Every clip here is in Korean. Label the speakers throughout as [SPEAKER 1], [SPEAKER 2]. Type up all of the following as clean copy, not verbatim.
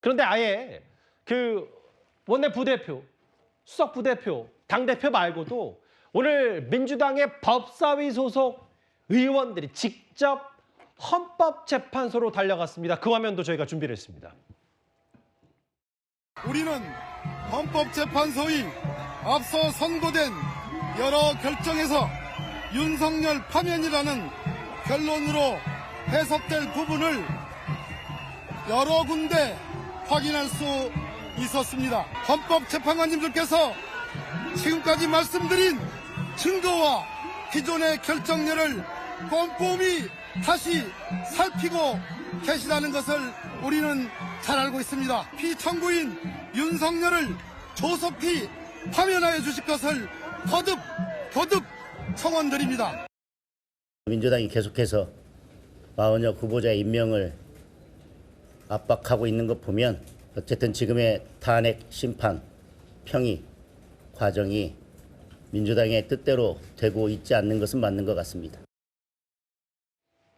[SPEAKER 1] 그런데 아예 그 원내 부대표, 수석 부대표, 당대표 말고도 오늘 민주당의 법사위 소속 의원들이 직접 헌법재판소로 달려갔습니다. 그 화면도 저희가 준비를 했습니다.
[SPEAKER 2] 우리는 헌법재판소의 앞서 선고된 여러 결정에서 윤석열 파면이라는 결론으로 해석될 부분을 여러 군데 확인할 수 있었습니다. 헌법재판관님들께서 지금까지 말씀드린 증거와 기존의 결정례를 꼼꼼히 다시 살피고 계시다는 것을 우리는 잘 알고 있습니다. 피청구인 윤석열을 조속히 파면하여 주실 것을 거듭 청원드립니다.
[SPEAKER 3] 민주당이 계속해서 마흔여 후보자의 임명을 압박하고 있는 것 보면 어쨌든 지금의 탄핵 심판 평의 과정이 민주당의 뜻대로 되고 있지 않는 것은 맞는 것 같습니다.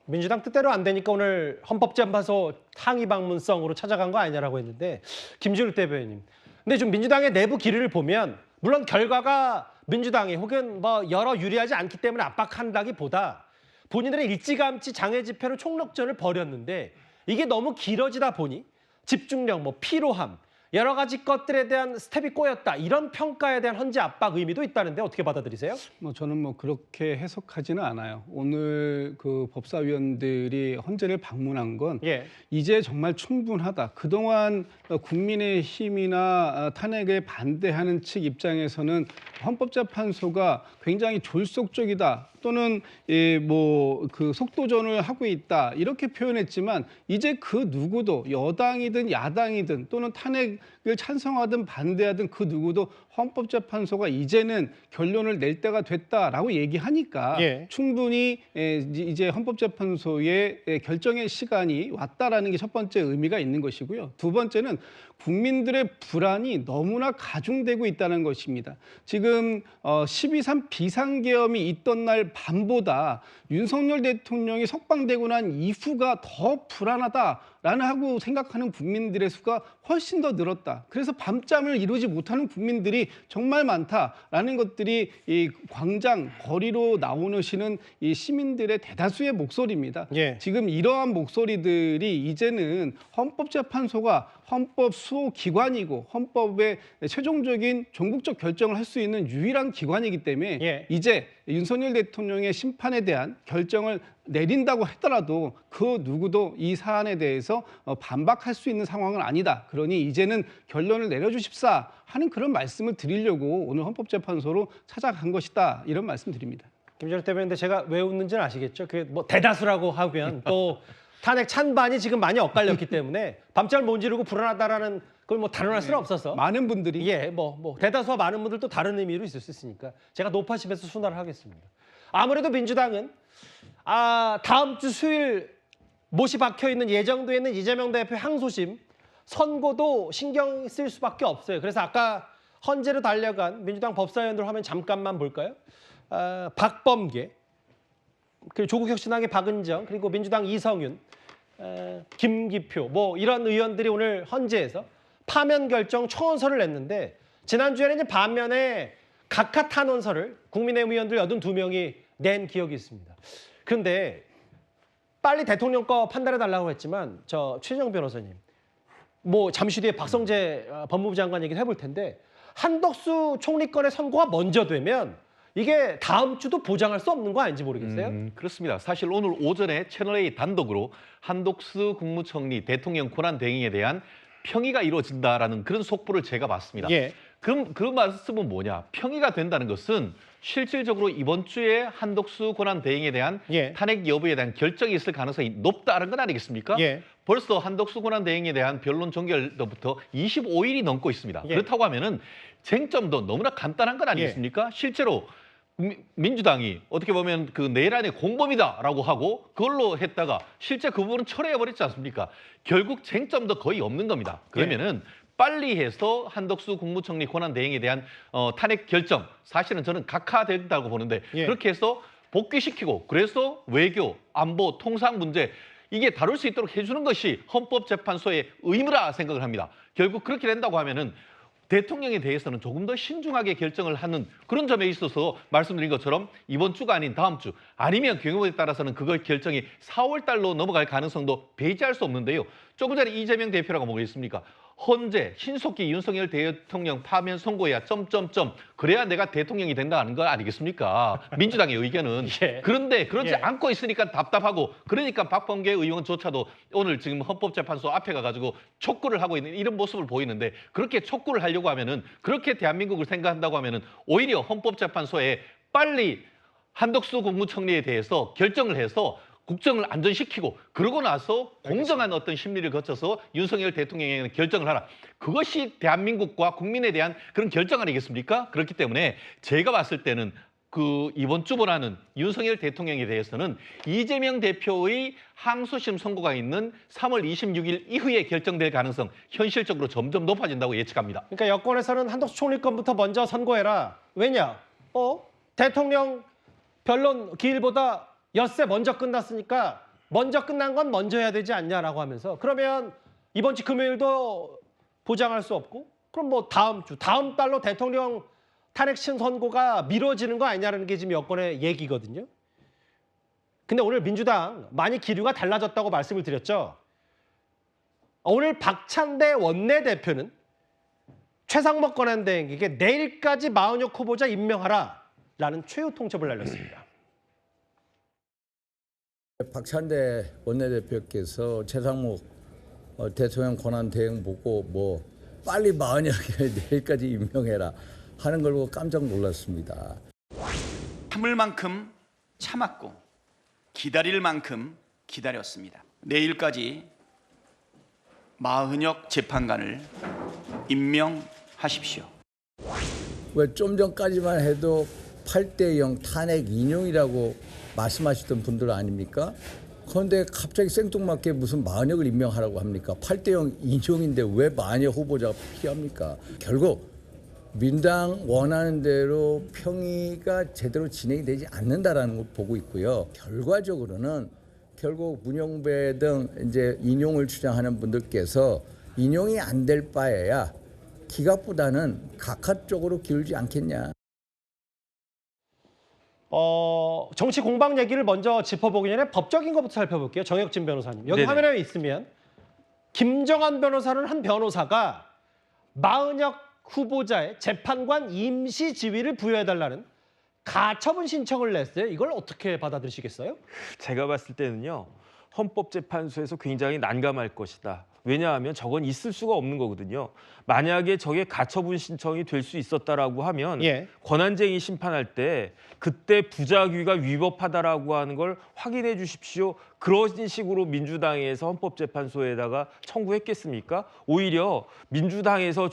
[SPEAKER 1] 민주당 뜻대로 안 되니까 오늘 헌법재판소 항의 방문성으로 찾아간 거 아니냐라고 했는데 김준우 대변인. 근데 좀 민주당의 내부 기류를 보면 물론 결과가 민주당이 혹은 뭐 여러 유리하지 않기 때문에 압박한다기보다 본인들의 일찌감치 장애 집회로 총력전을 벌였는데 이게 너무 길어지다 보니 집중력, 뭐 피로함, 여러 가지 것들에 대한 스텝이 꼬였다. 이런 평가에 대한 헌재 압박 의미도 있다는데 어떻게 받아들이세요?
[SPEAKER 4] 저는 그렇게 해석하지는 않아요. 오늘 그 법사위원들이 헌재를 방문한 건 이제 정말 충분하다. 그동안 국민의힘이나 탄핵에 반대하는 측 입장에서는 헌법재판소가 굉장히 졸속적이다. 또는 그 속도전을 하고 있다 이렇게 표현했지만 이제 그 누구도 여당이든 야당이든 또는 탄핵을 찬성하든 반대하든 그 누구도 헌법재판소가 이제는 결론을 낼 때가 됐다라고 얘기하니까 충분히 이제 헌법재판소의 결정의 시간이 왔다라는 게 첫 번째 의미가 있는 것이고요. 두 번째는 국민들의 불안이 너무나 가중되고 있다는 것입니다. 지금 12.3 비상계엄이 있던 날 밤보다 윤석열 대통령이 석방되고 난 이후가 더 불안하다라는 하고 생각하는 국민들의 수가 훨씬 더 늘었다. 그래서 밤잠을 이루지 못하는 국민들이 정말 많다라는 것들이 이 광장 거리로 나오시는 이 시민들의 대다수의 목소리입니다. 지금 이러한 목소리들이 이제는 헌법재판소가 헌법 수호 기관이고 헌법의 최종적인 종국적 결정을 할 수 있는 유일한 기관이기 때문에 이제 윤석열 대통령의 심판에 대한 결정을 내린다고 하더라도 그 누구도 이 사안에 대해서 반박할 수 있는 상황은 아니다. 그러니 이제는 결론을 내려주십사 하는 그런 말씀을 드리려고 오늘 헌법재판소로 찾아간 것이다. 이런 말씀 드립니다.
[SPEAKER 1] 김준우 대변인데 제가 왜 웃는지는 아시겠죠? 그게 뭐 대다수라고 하면 또 탄핵 찬반이 지금 많이 엇갈렸기 때문에 밤잠 못 이루고 불안하다라는 그걸 뭐 단언할 수는 없어서
[SPEAKER 4] 많은 분들이
[SPEAKER 1] 대다수와 많은 분들도 다른 의미로 있을 수 있으니까 제가 높아심에서 순화를 하겠습니다. 아무래도 민주당은 다음 주 수요일 못이 박혀 있는 예정돼 있는 이재명 대표 항소심 선고도 신경 쓸 수밖에 없어요. 그래서 아까 헌재로 달려간 민주당 법사위원들 화면 잠깐만 볼까요? 박범계, 그리고 조국혁신당의 박은정, 그리고 민주당 이성윤, 김기표 뭐 이런 의원들이 오늘 헌재에서 파면 결정 청원서를 냈는데 지난주에는 이제 반면에 각하 탄원서를 국민의힘 의원들 82명이 낸 기억이 있습니다. 그런데 빨리 대통령 거 판단해달라고 했지만 저 최재형 변호사님 뭐 잠시 뒤에 박성재 법무부 장관 얘기를 해볼 텐데 한덕수 총리 건의 선고가 먼저 되면 이게 다음 주도 보장할 수 없는 거 아닌지 모르겠어요?
[SPEAKER 5] 그렇습니다. 사실 오늘 오전에 채널A 단독으로 한덕수 국무총리 대통령 권한 대행에 대한 평의가 이루어진다라는 그런 속보를 제가 봤습니다. 그럼 그 말씀은 뭐냐? 평의가 된다는 것은 실질적으로 이번 주에 한덕수 권한 대행에 대한 탄핵 여부에 대한 결정이 있을 가능성이 높다는 건 아니겠습니까? 벌써 한덕수 권한 대행에 대한 변론 종결로부터 25일이 넘고 있습니다. 그렇다고 하면은 쟁점도 너무나 간단한 건 아니겠습니까? 실제로 민주당이 어떻게 보면 그 내란의 공범이다라고 하고 그걸로 했다가 실제 그 부분은 철회해버렸지 않습니까? 결국 쟁점도 거의 없는 겁니다. 그러면은 빨리 해서 한덕수 국무총리 권한 대행에 대한 탄핵 결정, 사실은 저는 각하된다고 보는데 그렇게 해서 복귀시키고 그래서 외교, 안보, 통상 문제 이게 다룰 수 있도록 해주는 것이 헌법재판소의 의무라 생각을 합니다. 결국 그렇게 된다고 하면은 대통령에 대해서는 조금 더 신중하게 결정을 하는 그런 점에 있어서 말씀드린 것처럼 이번 주가 아닌 다음 주 아니면 경우에 따라서는 그걸 결정이 4월 달로 넘어갈 가능성도 배제할 수 없는데요. 조금 전에 이재명 대표라고 뭐겠습니까? 헌재 신속히 윤석열 대통령 파면 선고해야 점점점 그래야 내가 대통령이 된다는 거 아니겠습니까? 민주당의 의견은.
[SPEAKER 1] 예.
[SPEAKER 5] 그런데 그러지
[SPEAKER 1] 예.
[SPEAKER 5] 않고 있으니까 답답하고 그러니까 박범계 의원조차도 오늘 지금 헌법재판소 앞에 가가지고 촉구를 하고 있는 이런 모습을 보이는데 그렇게 촉구를 하려고 하면은 그렇게 대한민국을 생각한다고 하면은 오히려 헌법재판소에 빨리 한덕수 국무총리에 대해서 결정을 해서 국정을 안전시키고 그러고 나서 공정한 어떤 심리를 거쳐서 윤석열 대통령에게 결정을 하라. 그것이 대한민국과 국민에 대한 그런 결정 아니겠습니까? 그렇기 때문에 제가 봤을 때는 그 이번 주보다는 윤석열 대통령에 대해서는 이재명 대표의 항소심 선고가 있는 3월 26일 이후에 결정될 가능성 현실적으로 점점 높아진다고 예측합니다.
[SPEAKER 1] 그러니까 여권에서는 한덕수 총리 건부터 먼저 선고해라. 왜냐? 대통령 변론 기일보다 엿새 먼저 끝났으니까 먼저 끝난 건 먼저 해야 되지 않냐라고 하면서 그러면 이번 주 금요일도 보장할 수 없고 그럼 뭐 다음 달로 대통령 탄핵심 선고가 미뤄지는 거 아니냐는 게 지금 여권의 얘기거든요. 근데 오늘 민주당 많이 기류가 달라졌다고 말씀을 드렸죠. 오늘 박찬대 원내대표는 최상목 권한대행에게 내일까지 마은혁 후보자 임명하라라는 최후 통첩을 날렸습니다.
[SPEAKER 6] 박찬대 원내대표께서 최상목 대통령 권한대행 보고 뭐 빨리 마은혁에 내일까지 임명해라 하는 걸 보고 깜짝 놀랐습니다.
[SPEAKER 7] 참을 만큼 참았고 기다릴 만큼 기다렸습니다. 내일까지 마은혁 재판관을 임명하십시오.
[SPEAKER 6] 왜 좀 전까지만 해도 8대0 탄핵 인용이라고 말씀하시던 분들 아닙니까? 그런데 갑자기 생뚱맞게 무슨 마은혁을 임명하라고 합니까? 8대0 인용인데 왜 마은혁 후보자가 필요합니까? 결국 민당 원하는 대로 평의가 제대로 진행이 되지 않는다라는 걸 보고 있고요. 결과적으로는 결국 문영배 등 이제 인용을 주장하는 분들께서 인용이 안 될 바에야 기각보다는 각하 쪽으로 기울지 않겠냐.
[SPEAKER 1] 정치 공방 얘기를 먼저 짚어보기 전에 법적인 것부터 살펴볼게요. 정혁진 변호사님. 여기
[SPEAKER 5] 네네.
[SPEAKER 1] 화면에 있으면 김정한 변호사는 한 변호사가 마은혁 후보자의 재판관 임시 지위를 부여해달라는 가처분 신청을 냈어요. 이걸 어떻게 받아들이시겠어요?
[SPEAKER 8] 제가 봤을 때는요. 헌법재판소에서 굉장히 난감할 것이다. 왜냐하면 저건 있을 수가 없는 거거든요. 만약에 저게 가처분 신청이 될 수 있었다라고 하면
[SPEAKER 1] 예.
[SPEAKER 8] 권한쟁의 심판할 때 그때 부작위가 위법하다라고 하는 걸 확인해 주십시오. 그런 식으로 민주당에서 헌법재판소에다가 청구했겠습니까? 오히려 민주당에서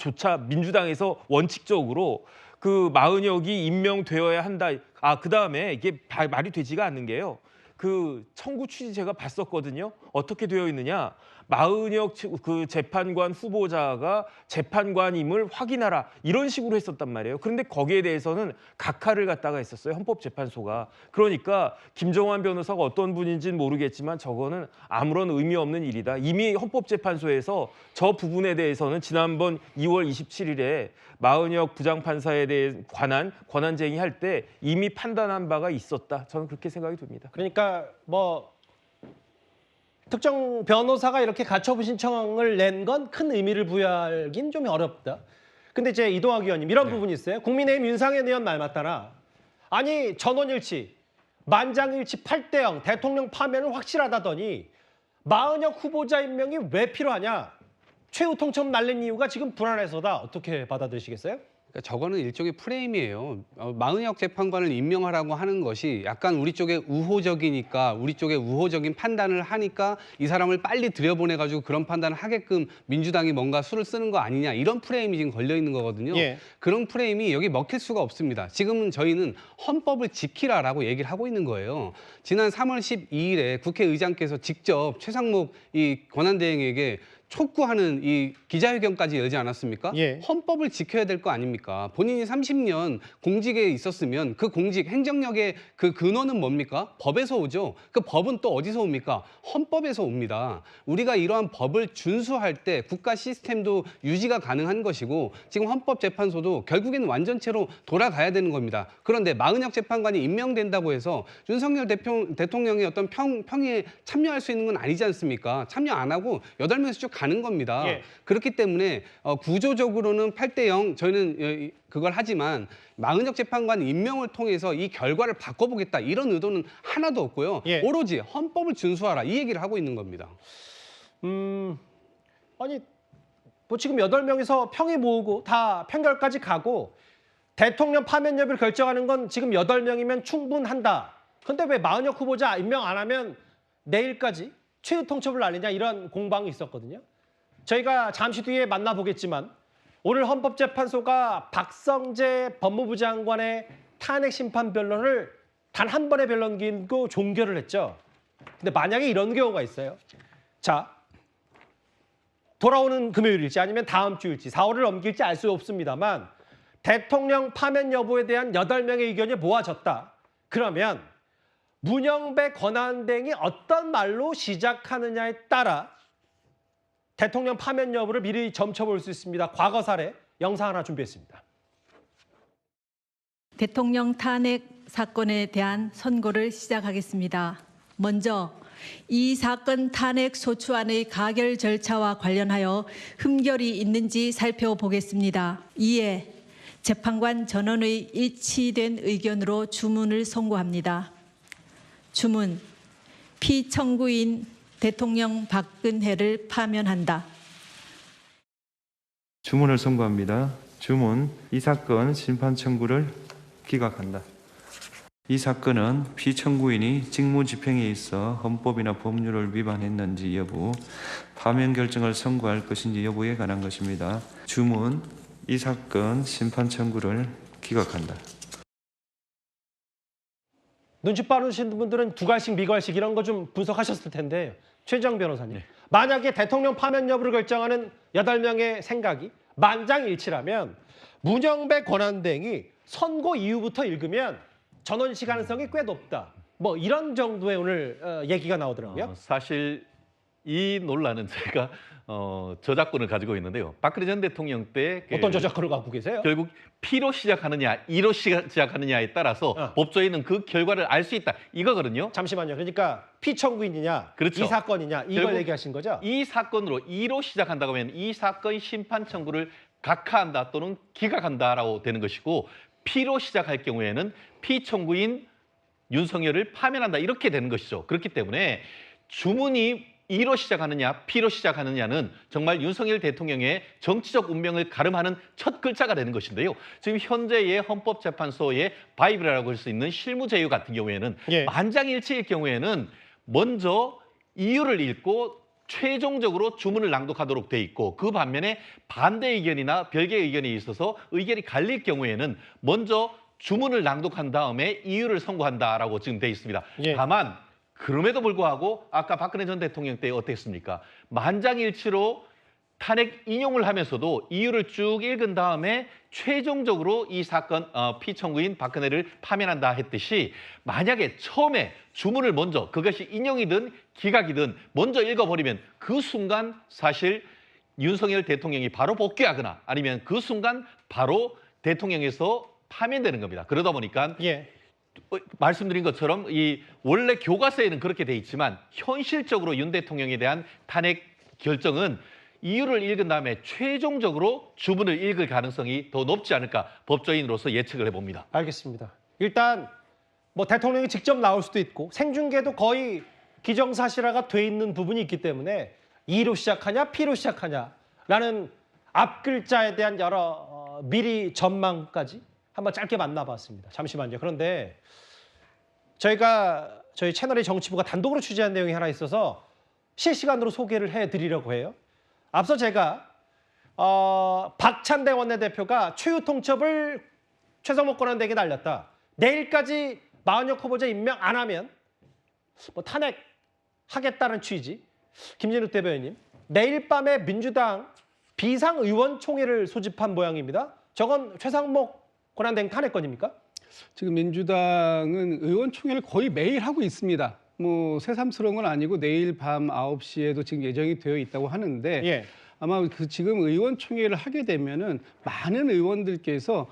[SPEAKER 8] 원칙적으로 그 마은혁이 임명되어야 한다. 그다음에 이게 말이 되지가 않는 게요. 그 청구 취지 제가 봤었거든요. 어떻게 되어 있느냐? 마은혁 그 재판관 후보자가 재판관임을 확인하라 이런 식으로 했었단 말이에요. 그런데 거기에 대해서는 각하를 갖다가 했었어요. 헌법재판소가. 그러니까 김정환 변호사가 어떤 분인지는 모르겠지만 저거는 아무런 의미 없는 일이다. 이미 헌법재판소에서 저 부분에 대해서는 지난번 2월 27일에 마은혁 부장판사에 대해 관한 권한쟁의 할 때 이미 판단한 바가 있었다. 저는 그렇게 생각이 듭니다.
[SPEAKER 1] 그러니까 뭐 특정 변호사가 이렇게 가처분 신청을 낸 건 큰 의미를 부여하긴 좀 어렵다. 근데 이제 이동학 의원님 이런 부분이 있어요. 국민의힘 윤상현 의원 말 맞다나. 아니 전원일치, 만장일치 8대0 대통령 파면은 확실하다더니 마은혁 후보자 임명이 왜 필요하냐. 최후 통첩 날린 이유가 지금 불안해서다. 어떻게 받아들이시겠어요?
[SPEAKER 9] 그러니까 저거는 일종의 프레임이에요. 마은혁 재판관을 임명하라고 하는 것이 약간 우리 쪽에 우호적이니까 우리 쪽에 우호적인 판단을 하니까 이 사람을 빨리 들여보내가지고 그런 판단을 하게끔 민주당이 뭔가 수를 쓰는 거 아니냐 이런 프레임이 지금 걸려 있는 거거든요.
[SPEAKER 1] 예.
[SPEAKER 9] 그런 프레임이 여기 먹힐 수가 없습니다. 지금은 저희는 헌법을 지키라라고 얘기를 하고 있는 거예요. 지난 3월 12일에 국회의장께서 직접 최상목 이 권한대행에게 촉구하는 이 기자회견까지 열지 않았습니까?
[SPEAKER 1] 예.
[SPEAKER 9] 헌법을 지켜야 될 거 아닙니까? 본인이 30년 공직에 있었으면 그 공직 행정력의 그 근원은 뭡니까? 법에서 오죠. 그 법은 또 어디서 옵니까? 헌법에서 옵니다. 우리가 이러한 법을 준수할 때 국가 시스템도 유지가 가능한 것이고 지금 헌법재판소도 결국에는 완전체로 돌아가야 되는 겁니다. 그런데 마은혁 재판관이 임명된다고 해서 윤석열 대통령의 어떤 평의에 참여할 수 있는 건 아니지 않습니까? 참여 안 하고 8명에서 쭉 가는 겁니다.
[SPEAKER 1] 예.
[SPEAKER 9] 그렇기 때문에 구조적으로는 8대0 저희는 그걸 하지만 마은혁 재판관 임명을 통해서 이 결과를 바꿔보겠다 이런 의도는 하나도 없고요.
[SPEAKER 1] 예.
[SPEAKER 9] 오로지 헌법을 준수하라 이 얘기를 하고 있는 겁니다.
[SPEAKER 1] 아니 뭐 지금 8명이서 평의 모으고 다 판결까지 가고 대통령 파면 여부를 결정하는 건 지금 8명이면 충분한다. 근데 왜 마은혁 후보자 임명 안 하면 내일까지 최후 통첩을 날리냐 이런 공방이 있었거든요. 저희가 잠시 뒤에 만나보겠지만 오늘 헌법재판소가 박성재 법무부 장관의 탄핵 심판 변론을 단 한 번의 변론 기고 종결을 했죠. 근데 만약에 이런 경우가 있어요. 자, 돌아오는 금요일일지 아니면 다음 주일지 4월을 넘길지 알 수 없습니다만 대통령 파면 여부에 대한 8명의 의견이 모아졌다. 그러면 문영배 권한대행이 어떤 말로 시작하느냐에 따라 대통령 파면 여부를 미리 점쳐볼 수 있습니다. 과거 사례 영상 하나 준비했습니다.
[SPEAKER 10] 대통령 탄핵 사건에 대한 선고를 시작하겠습니다. 먼저 이 사건 탄핵 소추안의 가결 절차와 관련하여 흠결이 있는지 살펴보겠습니다. 이에 재판관 전원의 일치된 의견으로 주문을 선고합니다. 주문, 피청구인 대통령 박근혜를 파면한다.
[SPEAKER 11] 주문을 선고합니다. 주문, 이 사건 심판 청구를 기각한다. 이 사건은 피청구인이 직무집행에 있어 헌법이나 법률을 위반했는지 여부, 파면 결정을 선고할 것인지 여부에 관한 것입니다. 주문, 이 사건 심판 청구를 기각한다.
[SPEAKER 1] 눈치 빠르신 분들은 두괄식, 미괄식 이런 거 좀 분석하셨을 텐데 최정 변호사님. 네. 만약에 대통령 파면 여부를 결정하는 8명의 생각이 만장일치라면 문영배 권한대행이 선고 이후부터 읽으면 전원시 가능성이 꽤 높다. 뭐 이런 정도의 오늘 얘기가 나오더라고요.
[SPEAKER 5] 사실 이 논란은 제가 저작권을 가지고 있는데요. 박근혜 전 대통령 때
[SPEAKER 1] 어떤 저작권을 갖고 계세요?
[SPEAKER 5] 결국 P로 시작하느냐, E로 시작하느냐에 따라서 법조인은 그 결과를 알 수 있다. 이거거든요.
[SPEAKER 1] 잠시만요. 그러니까 피청구인이냐,
[SPEAKER 5] 그렇죠.
[SPEAKER 1] 이 사건이냐 이걸 얘기하신 거죠?
[SPEAKER 5] 이 사건으로 E로 시작한다고 하면 이 사건 심판 청구를 각하한다 또는 기각한다라고 되는 것이고 P로 시작할 경우에는 피청구인 윤석열을 파면한다 이렇게 되는 것이죠. 그렇기 때문에 주문이 E로 시작하느냐 P로 시작하느냐는 정말 윤석열 대통령의 정치적 운명을 가름하는 첫 글자가 되는 것인데요. 지금 현재의 헌법재판소의 바이블이라고 할 수 있는 실무제유 같은 경우에는 만장일치일 경우에는 먼저 이유를 읽고 최종적으로 주문을 낭독하도록 돼 있고 그 반면에 반대 의견이나 별개의 의견이 있어서 의견이 갈릴 경우에는 먼저 주문을 낭독한 다음에 이유를 선고한다라고 지금 돼 있습니다. 다만 그럼에도 불구하고 아까 박근혜 전 대통령 때 어땠습니까? 만장일치로 탄핵 인용을 하면서도 이유를 쭉 읽은 다음에 최종적으로 이 사건 피청구인 박근혜를 파면한다 했듯이 만약에 처음에 주문을 먼저 그것이 인용이든 기각이든 먼저 읽어버리면 그 순간 사실 윤석열 대통령이 바로 복귀하거나 아니면 그 순간 바로 대통령에서 파면되는 겁니다. 그러다 보니까 말씀드린 것처럼 이 원래 교과서에는 그렇게 돼 있지만 현실적으로 윤 대통령에 대한 탄핵 결정은 이유를 읽은 다음에 최종적으로 주문을 읽을 가능성이 더 높지 않을까 법조인으로서 예측을 해봅니다.
[SPEAKER 1] 알겠습니다. 일단 뭐 대통령이 직접 나올 수도 있고 생중계도 거의 기정사실화가 돼 있는 부분이 있기 때문에 E로 시작하냐 P로 시작하냐라는 앞글자에 대한 여러 미리 전망까지 한번 짧게 만나봤습니다. 잠시만요. 그런데 저희 채널의 정치부가 단독으로 취재한 내용이 하나 있어서 실시간으로 소개를 해드리려고 해요. 앞서 제가 박찬대 원내대표가 최후 통첩을 최성목 권한대행에게 날렸다. 내일까지 마은혁 후보자 임명 안 하면 뭐 탄핵하겠다는 취지. 김진욱 대변인님, 내일 밤에 민주당 비상의원총회를 소집한 모양입니다. 저건 최상목 권한대행 탄핵건입니까?
[SPEAKER 4] 지금 민주당은 의원총회를 거의 매일 하고 있습니다. 뭐 새삼스러운 건 아니고 내일 밤 9시에도 지금 예정이 되어 있다고 하는데
[SPEAKER 1] 예.
[SPEAKER 4] 아마 그 지금 의원총회를 하게 되면은 많은 의원들께서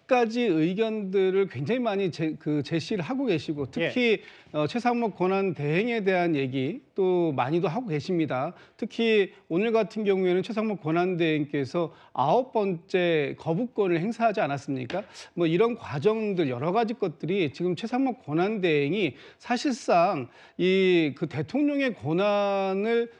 [SPEAKER 4] 가지 의견들을 굉장히 많이 제시를 하고 계시고 특히 최상목 권한 대행에 대한 얘기 또 많이도 하고 계십니다. 특히 오늘 같은 경우에는 최상목 권한 대행께서 9번째 거부권을 행사하지 않았습니까? 뭐 이런 과정들 여러 가지 것들이 지금 최상목 권한 대행이 사실상 이 그 대통령의 권한을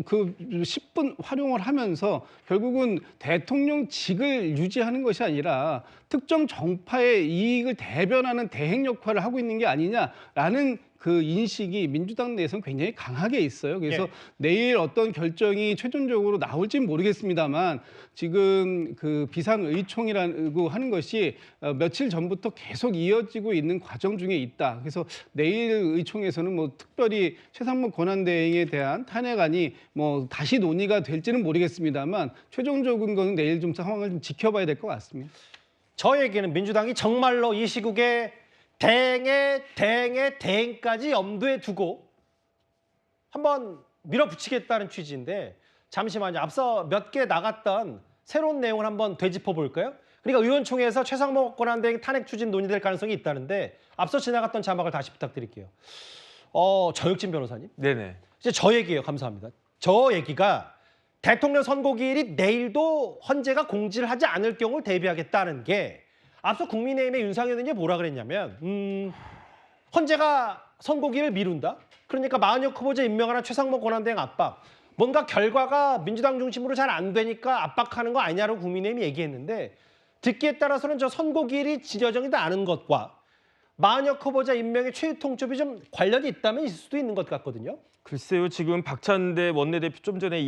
[SPEAKER 4] 그 10분 활용을 하면서 결국은 대통령직을 유지하는 것이 아니라 특정 정파의 이익을 대변하는 대행 역할을 하고 있는 게 아니냐라는 그 인식이 민주당 내에서는 굉장히 강하게 있어요. 그래서 내일 어떤 결정이 최종적으로 나올지는 모르겠습니다만 지금 그 비상의총이라고 하는 것이 며칠 전부터 계속 이어지고 있는 과정 중에 있다. 그래서 내일 의총에서는 뭐 특별히 최상목 권한대행에 대한 탄핵안이 뭐 다시 논의가 될지는 모르겠습니다만 최종적인 거는 내일 좀 상황을 좀 지켜봐야 될 것 같습니다.
[SPEAKER 1] 저에게는 민주당이 정말로 이 시국에 대행까지 염두에 두고 한번 밀어붙이겠다는 취지인데 잠시만요. 앞서 몇 개 나갔던 새로운 내용을 한번 되짚어 볼까요? 그러니까 의원총회에서 최상목 권한대행 탄핵 추진 논의될 가능성이 있다는데 앞서 지나갔던 자막을 다시 부탁드릴게요. 저혁진 변호사님.
[SPEAKER 8] 네네.
[SPEAKER 1] 이제 저 얘기예요. 감사합니다. 저 얘기가 대통령 선고기일이 내일도 헌재가 공지를 하지 않을 경우를 대비하겠다는 게 앞서 국민의힘의 윤상현 의원이 뭐라 그랬냐면 헌재가 선고기일을 미룬다? 그러니까 마은혁 후보자 임명하는 최상목 권한대행 압박. 뭔가 결과가 민주당 중심으로 잘 안 되니까 압박하는 거 아니냐고 국민의힘이 얘기했는데 듣기에 따라서는 저 선고기일이 지려정이 않은 것과 마은혁 후보자 임명의 최후 통첩이 좀 관련이 있다면 있을 수도 있는 것 같거든요.
[SPEAKER 8] 글쎄요. 지금 박찬대 원내대표 좀 전에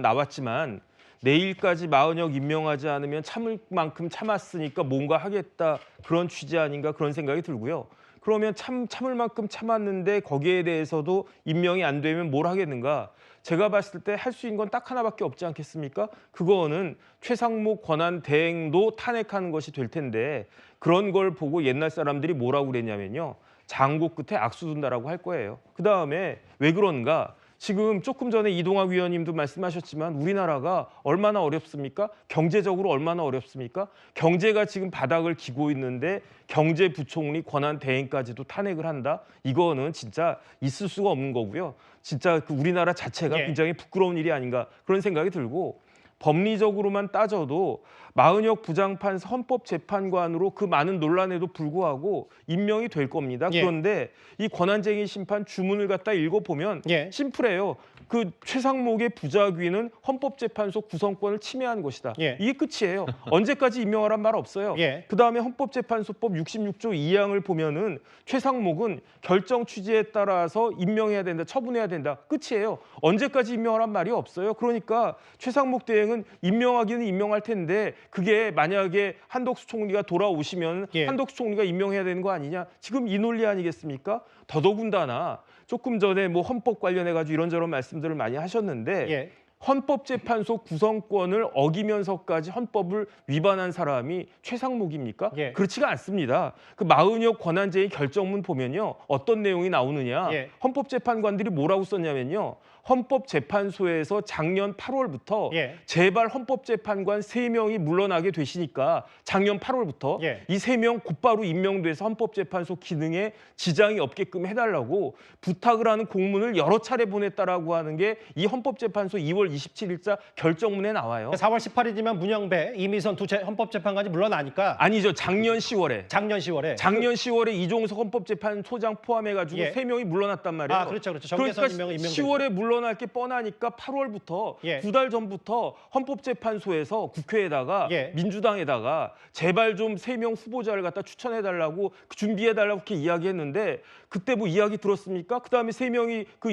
[SPEAKER 8] 나왔지만 내일까지 마은혁 임명하지 않으면 참을 만큼 참았으니까 뭔가 하겠다 그런 취지 아닌가 그런 생각이 들고요. 그러면 참을 만큼 참았는데 거기에 대해서도 임명이 안 되면 뭘 하겠는가? 제가 봤을 때 할 수 있는 건 딱 하나밖에 없지 않겠습니까? 그거는 최상목 권한 대행도 탄핵하는 것이 될 텐데 그런 걸 보고 옛날 사람들이 뭐라고 그랬냐면요. 장고 끝에 악수 둔다라고 할 거예요. 그다음에 왜 그런가? 지금 조금 전에 이동학 위원님도 말씀하셨지만 우리나라가 얼마나 어렵습니까? 경제적으로 얼마나 어렵습니까? 경제가 지금 바닥을 기고 있는데 경제부총리 권한 대행까지도 탄핵을 한다? 이거는 진짜 있을 수가 없는 거고요. 진짜 그 우리나라 자체가 굉장히 부끄러운 일이 아닌가 그런 생각이 들고 법리적으로만 따져도 마은혁 부장판사 헌법재판관으로 그 많은 논란에도 불구하고 임명이 될 겁니다. 그런데 이 권한쟁의 심판 주문을 갖다 읽어보면 심플해요. 그 최상목의 부작위는 헌법재판소 구성권을 침해한 것이다. 이게 끝이에요. 언제까지 임명하란 말 없어요. 그다음에 헌법재판소법 66조 2항을 보면은 최상목은 결정 취지에 따라서 임명해야 된다, 처분해야 된다. 끝이에요. 언제까지 임명하란 말이 없어요. 그러니까 최상목 대행은 임명하기는 임명할 텐데 그게 만약에 한덕수 총리가 돌아오시면 한덕수 총리가 임명해야 되는 거 아니냐. 지금 이 논리 아니겠습니까? 더더군다나 조금 전에 뭐 헌법 관련해가지고 이런저런 말씀들을 많이 하셨는데 헌법재판소 구성권을 어기면서까지 헌법을 위반한 사람이 최상목입니까? 그렇지가 않습니다. 그 마은혁 권한쟁의 결정문 보면요. 어떤 내용이 나오느냐. 헌법재판관들이 뭐라고 썼냐면요. 헌법재판소에서 작년 8월부터 제발 헌법재판관 3명이 물러나게 되시니까 작년 8월부터 이 3명 곧바로 임명돼서 헌법재판소 기능에 지장이 없게끔 해달라고 부탁을 하는 공문을 여러 차례 보냈다라고 하는 게 이 헌법재판소 2월 27일자 결정문에 나와요.
[SPEAKER 1] 4월 18일이면 문영배, 이미선 두 헌법재판관이 물러나니까
[SPEAKER 8] 아니죠. 작년 10월에.
[SPEAKER 1] 작년 10월에
[SPEAKER 8] 이종석 헌법재판소장 포함해가지고 3명이 물러났단 말이에요.
[SPEAKER 1] 그렇죠.
[SPEAKER 8] 그러니까 10월에 물러날 게 뻔하니까 8월부터 2달 전부터 헌법재판소에서 국회에다가 민주당에다가 제발 좀 3명 후보자를 갖다 추천해달라고 준비해달라고 이렇게 이야기했는데 그때 뭐 이야기 들었습니까? 그다음에 3명이 그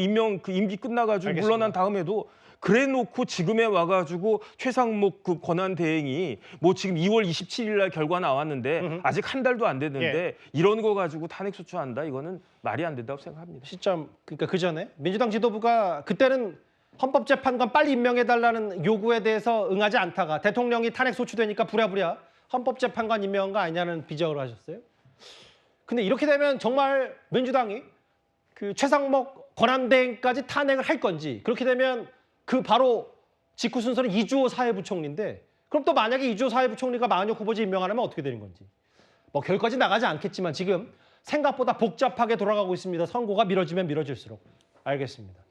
[SPEAKER 8] 임기 끝나가지고 물러난 다음에도 그래놓고 지금에 와가지고 최상목 그 권한 대행이 뭐 지금 2월 27일 날 결과 나왔는데 아직 한 달도 안 됐는데 이런 거 가지고 탄핵 소추한다 이거는 말이 안 된다고 생각합니다.
[SPEAKER 1] 시점 그러니까 그 전에 민주당 지도부가 그때는 헌법재판관 빨리 임명해달라는 요구에 대해서 응하지 않다가 대통령이 탄핵 소추되니까 부랴부랴 헌법재판관 임명한 거 아니냐는 비적을 하셨어요. 근데 이렇게 되면 정말 민주당이 그 최상목 권한대행까지 탄핵을 할 건지, 그렇게 되면 그 바로 직후 순서는 이주호 사회부총리인데, 그럼 또 만약에 이주호 사회부총리가 마은혁 후보자 임명하려면 어떻게 되는 건지. 뭐 결까지 나가지 않겠지만 지금 생각보다 복잡하게 돌아가고 있습니다. 선고가 미뤄지면 미뤄질수록. 알겠습니다.